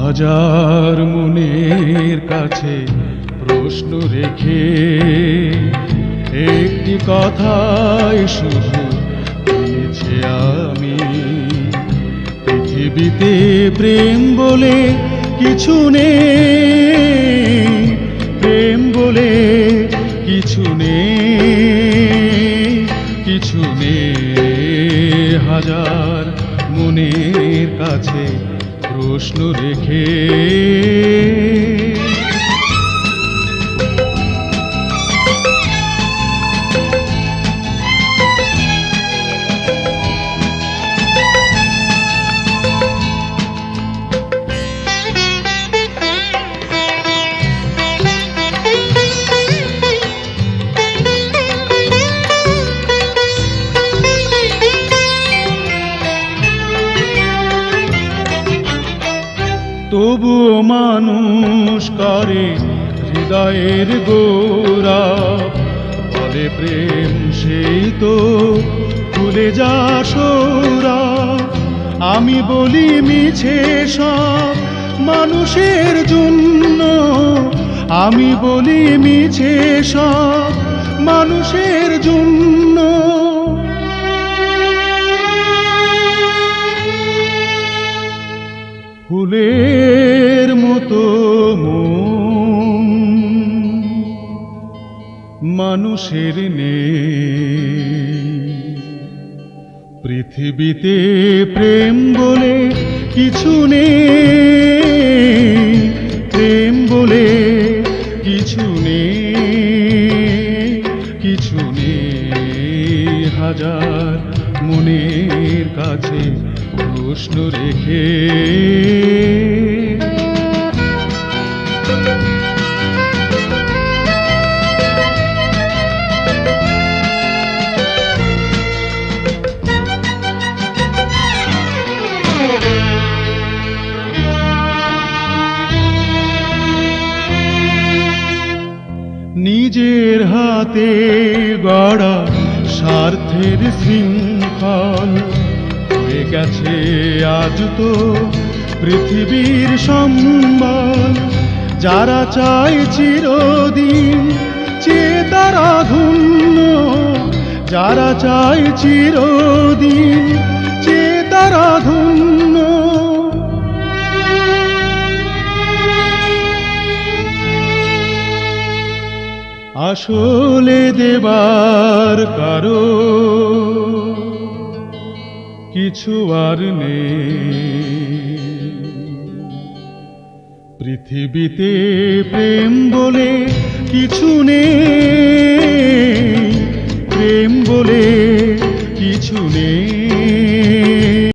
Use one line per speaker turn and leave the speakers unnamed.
হাজার মনের কাছে প্রশ্ন রেখে একটি কথাই শুধু জেনেছি আমি, পৃথিবীতে প্রেম বলে কিছু নেই, প্রেম বলে কিছু নেই, কিছু নেই। হাজার মনের কাছে প্রশ্ন রেখে তবুও মানুষ করে হৃদয়ের গোরা, বলে প্রেম সেই তো ভুলে যা সোরা। আমি বলি মিছে সব মানুষের জন্য, আমি বলি মিছে সব মানুষের জন্য। ফুলের মতো মন মানুষের নেই, পৃথিবীতে প্রেম বলে কিছু নেই, প্রেম বলে কিছু নেই, কিছু নেই। হাজার মনের কাছে প্রশ্ন রেখে নিজের হাতে গড়া স্বার্থের শৃঙ্খল হয়ে গেছে আজ তো পৃথিবীর সম্বল। যারা চায় চিরদিন চেয়ে তারা ধন্য, যারা চায় চিরদিন চেয়ে তারা ধন্য। আসলে দেবার কারো কিছু আর নেই, পৃথিবীতে প্রেম বলে কিছু নেই, প্রেম বলে কিছু নেই।